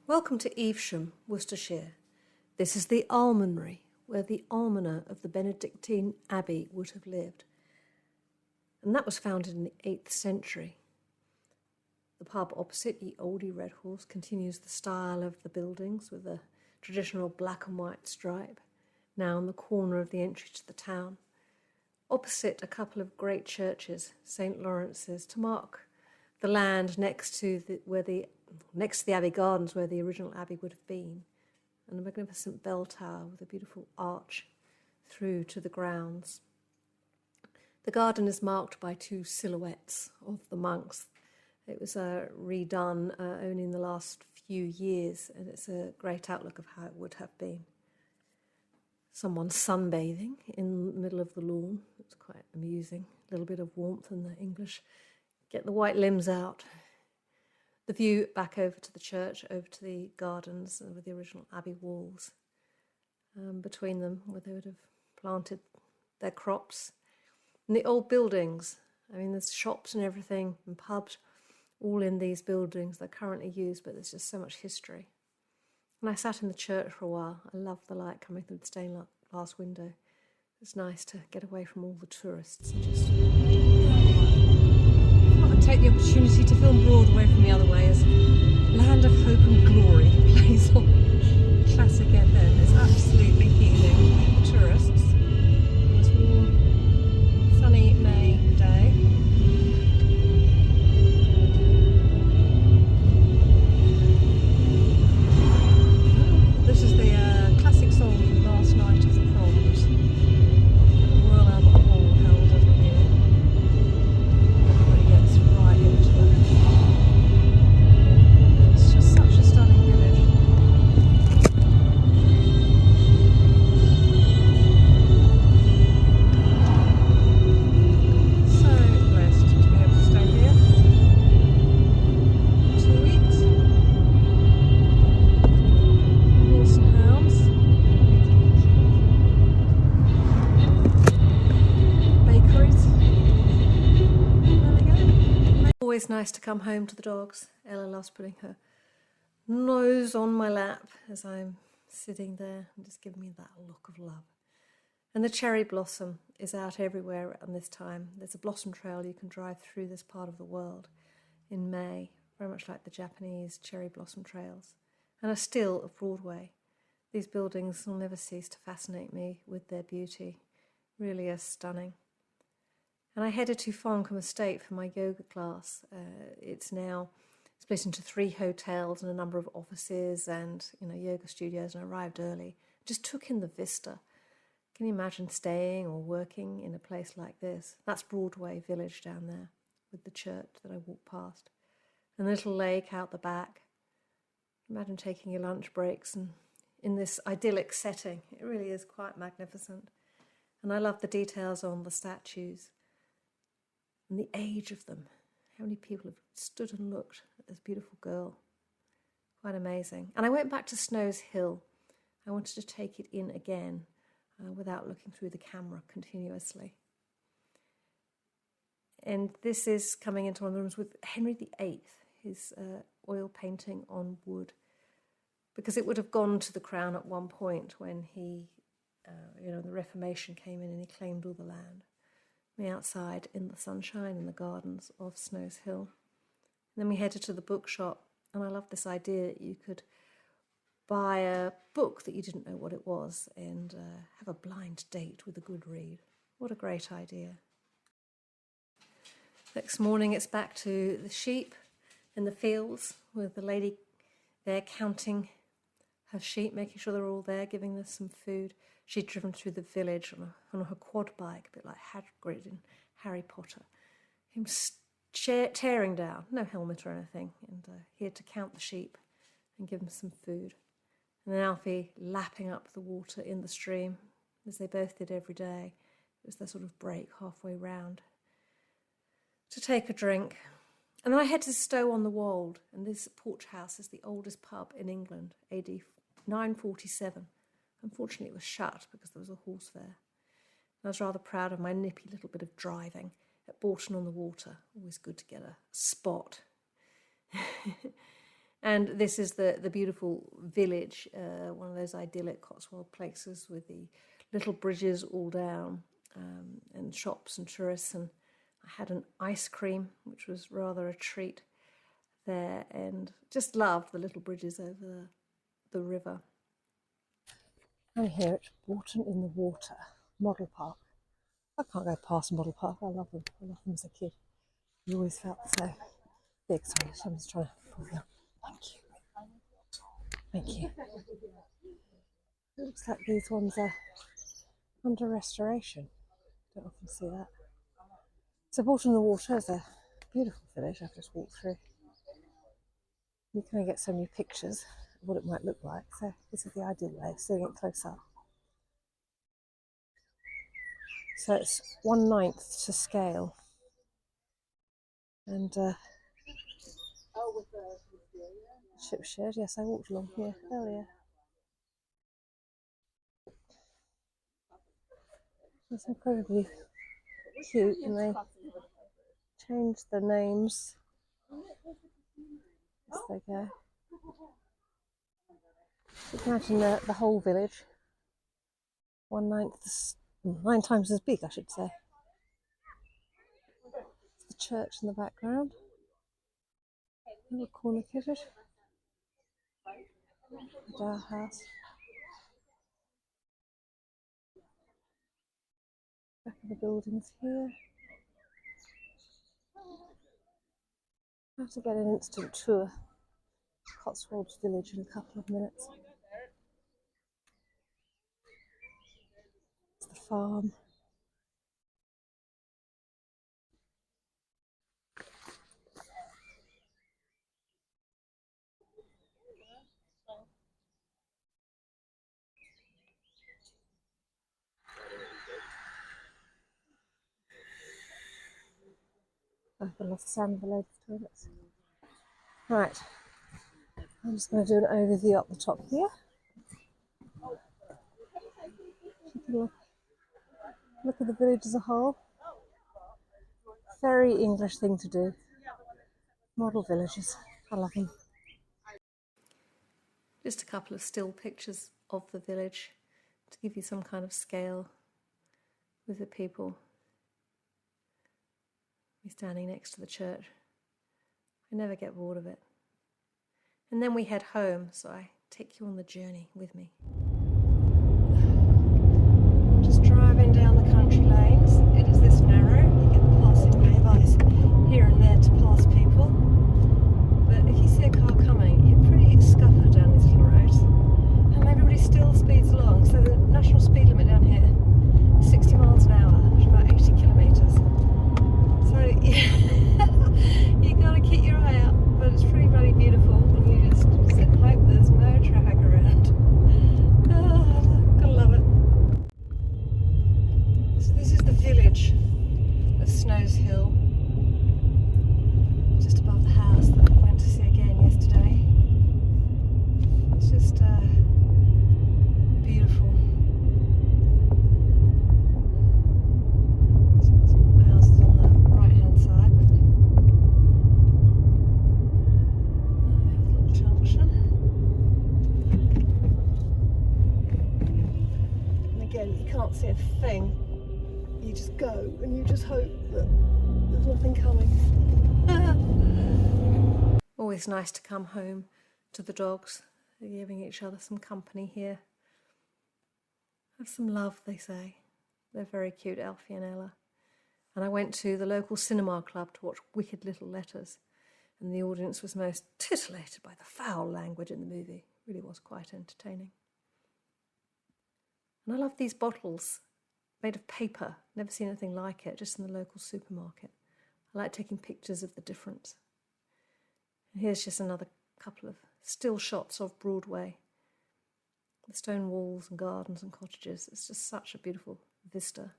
Welcome to Evesham, Worcestershire. This is the almonry, where the almoner of the Benedictine Abbey would have lived. And that was founded in the 8th century. The pub opposite, Ye Oldie Red Horse, continues the style of the buildings with a traditional black and white stripe, now on the corner of the entry to the town. Opposite, a couple of great churches, St. Lawrence's, to mark the land next to the Abbey Gardens where the original abbey would have been, and a magnificent bell tower with a beautiful arch through to the grounds. The garden is marked by 2 silhouettes of the monks. It was redone only in the last few years, and it's a great outlook of how it would have been. Someone sunbathing in the middle of the lawn. It's quite amusing. A little bit of warmth in the English. Get the white limbs out. The view back over to the church, over to the gardens with the original abbey walls. Between them, where they would have planted their crops. And the old buildings. I mean, there's shops and everything, and pubs, all in these buildings that are currently used, but there's just so much history. And I sat in the church for a while. I loved the light coming through the stained glass window. It's nice to get away from all the tourists and just... I'll take the opportunity to film Broadway from the other way as Land of Hope and Glory plays on Classic FM. It's absolutely healing for tourists. It's a warm, sunny May day. This is the classic song from last night of the proms. The Royal Albert Hall held every year. Everybody gets right into it. It's just such a stunning village. So blessed to be able to stay here 2 weeks. Horse and hounds. Bakeries. There we go. Always nice to come home to the dogs. Ella loves putting her nose on my lap as I'm sitting there and just giving me that look of love. And the cherry blossom is out everywhere at this time. There's a blossom trail you can drive through this part of the world in May, very much like the Japanese cherry blossom trails. And a still of Broadway. These buildings will never cease to fascinate me with their beauty. Really are stunning. And I headed to Farncombe Estate for my yoga class. It's split into 3 hotels and a number of offices and yoga studios, and I arrived early. Just took in the vista. Can you imagine staying or working in a place like this? That's Broadway Village down there with the church that I walked past. And the little lake out the back. Imagine taking your lunch breaks and in this idyllic setting. It really is quite magnificent. And I love the details on the statues and the age of them. How many people have stood and looked at this beautiful girl. Quite amazing. And I went back to Snow's Hill. I wanted to take it in again without looking through the camera continuously. And this is coming into one of the rooms with Henry VIII, his oil painting on wood. Because it would have gone to the Crown at one point when he, the Reformation came in and he claimed all the land. Me outside in the sunshine in the gardens of Snow's Hill. And then we headed to the bookshop, and I love this idea that you could buy a book that you didn't know what it was and have a blind date with a good read. What a great idea. Next morning it's back to the sheep in the fields with the lady there counting her sheep, making sure they're all there, giving them some food. She'd driven through the village on her quad bike, a bit like Hagrid in Harry Potter. Him tearing down, no helmet or anything, and he had to count the sheep and give them some food. And then Alfie lapping up the water in the stream, as they both did every day. It was their sort of break halfway round to take a drink. And then I head to Stow on the Wold, and this Porch House is the oldest pub in England, AD 947. Unfortunately, it was shut because there was a horse there. And I was rather proud of my nippy little bit of driving at Bourton on the Water. Always good to get a spot. And this is the beautiful village, one of those idyllic Cotswold places with the little bridges all down, and shops and tourists. And I had an ice cream, which was rather a treat there, and just loved the little bridges over the river. I'm here at Water in the Water Model Park. I can't go past Model Park. I love them. I loved them as a kid. I always felt so big. Sorry, someone's trying to pull me up. Thank you. Thank you. It looks like these ones are under restoration. Don't often see that. So Bourton in the Water is a beautiful village I've just walked through. You can get so many pictures of what it might look like. So this is the ideal way of seeing it close up. So it's 1/9 to scale. And ship shed, yes, I walked along here earlier. It's incredibly cute, and they changed the names as they go. You can imagine the whole village, 1/9, 9 times as big, I should say. The church in the background, little corner cottage, the Dow house. Back of the buildings here. I have to get an instant tour of Cotswolds village in a couple of minutes. It's the farm. I've lost the sound of the ladies' toilets. Right, I'm just going to do an overview up the top here. Look at the village as a whole. Very English thing to do. Model villages, I love them. Just a couple of still pictures of the village to give you some kind of scale with the people. We're standing next to the church. I never get bored of it. And then we head home, so I take you on the journey with me. Just driving down the country lanes. It is this narrow. You get the passing laybys here and there to pass people. But if you see a car coming, you're pretty scuppered down these little roads. And everybody still speeds along. So the national speed limit down here, 60 miles an hour, which is about 80 kilometres. So yeah, you gotta keep your eye out, but it's pretty bloody beautiful, and you just sit and hope there's no traffic around. Oh, gotta love it. So this is the village of Snow's Hill, just above the house that we went to see again yesterday. It's just beautiful. You can't see a thing. You just go and you just hope that there's nothing coming. Always nice to come home to the dogs. They're giving each other some company here. Have some love, they say. They're very cute, Alfie and Ella. And I went to the local cinema club to watch Wicked Little Letters, and the audience was most titillated by the foul language in the movie. It really was quite entertaining. And I love these bottles made of paper. Never seen anything like it, just in the local supermarket. I like taking pictures of the difference. And here's just another couple of still shots of Broadway. The stone walls and gardens and cottages. It's just such a beautiful vista.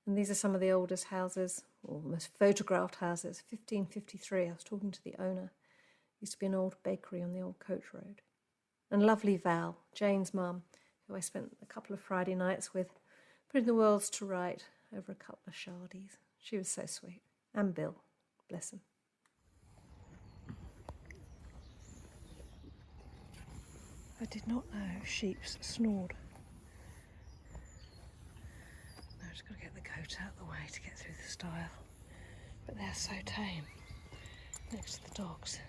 And these are some of the oldest houses, or most photographed houses. 1553, I was talking to the owner. Used to be an old bakery on the old coach road. And lovely Val, Jane's mum, who I spent a couple of Friday nights with, putting the worlds to right over a couple of shardies. She was so sweet. And Bill, bless him. I did not know sheep snored. Now I've just got to get the goat out of the way to get through the stile. But they're so tame next to the dogs.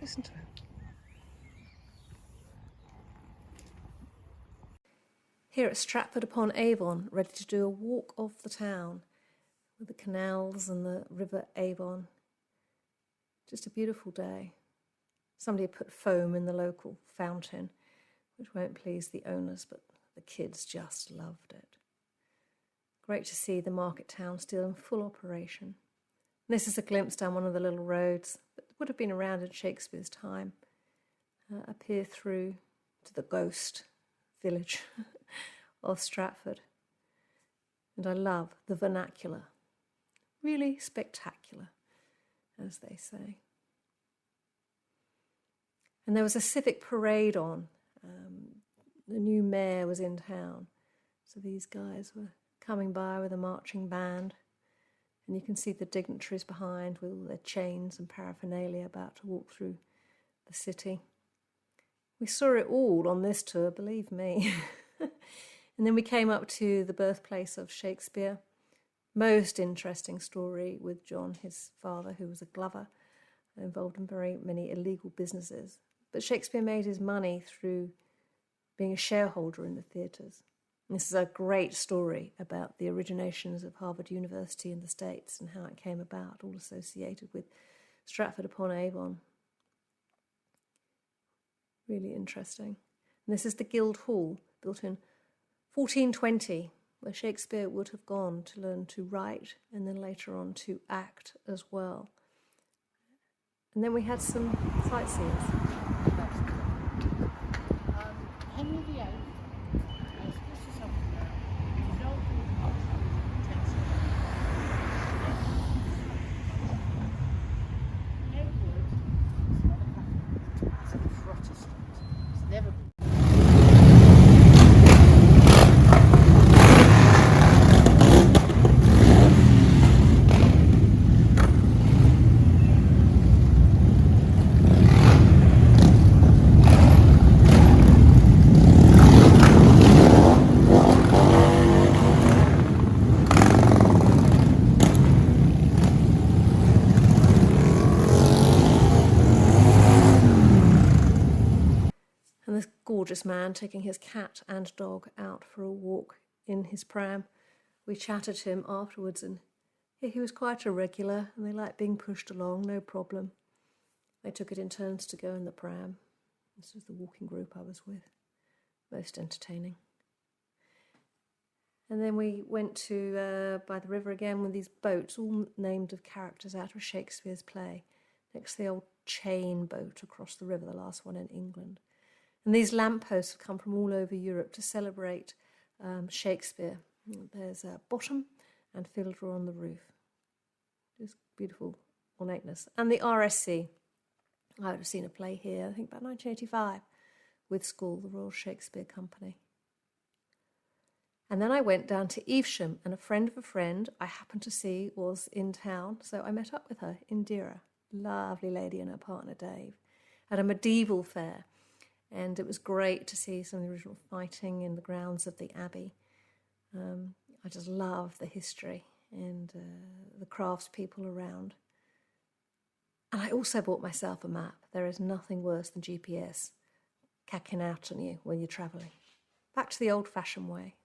Listen to it. Here at Stratford upon Avon, ready to do a walk off the town with the canals and the river Avon. Just a beautiful day. Somebody had put foam in the local fountain, which won't please the owners, but the kids just loved it. Great to see the market town still in full operation. This is a glimpse down one of the little roads that would have been around in Shakespeare's time, up here through to the ghost village of Stratford. And I love the vernacular. Really spectacular, as they say. And there was a civic parade on. The new mayor was in town. So these guys were coming by with a marching band. And you can see the dignitaries behind with all their chains and paraphernalia about to walk through the city. We saw it all on this tour, believe me. And then we came up to the birthplace of Shakespeare. Most interesting story with John, his father, who was a glover, involved in very many illegal businesses. But Shakespeare made his money through being a shareholder in the theatres. This is a great story about the originations of Harvard University in the States and how it came about, all associated with Stratford upon Avon. Really interesting. And this is the Guild Hall, built in 1420, where Shakespeare would have gone to learn to write and then later on to act as well. And then we had some sightseers. Henry VIII, this is something now. You know Edward is not a Catholic, he's a Protestant. He's never been. And this gorgeous man taking his cat and dog out for a walk in his pram. We chatted to him afterwards and he was quite a regular and they liked being pushed along, no problem. They took it in turns to go in the pram. This was the walking group I was with. Most entertaining. And then we went to by the river again with these boats, all named of characters out of Shakespeare's play, next to the old chain boat across the river, the last one in England. And these lampposts have come from all over Europe to celebrate Shakespeare. There's Bourton and Fiddler on the roof. Just beautiful ornateness. And the RSC. I would have seen a play here, I think about 1985, with school, the Royal Shakespeare Company. And then I went down to Evesham, and a friend of a friend I happened to see was in town, so I met up with her, Indira, lovely lady, and her partner Dave, at a medieval fair. And it was great to see some of the original fighting in the grounds of the Abbey. I just love the history and the craftspeople around. And I also bought myself a map. There is nothing worse than GPS cacking out on you when you're travelling. Back to the old-fashioned way.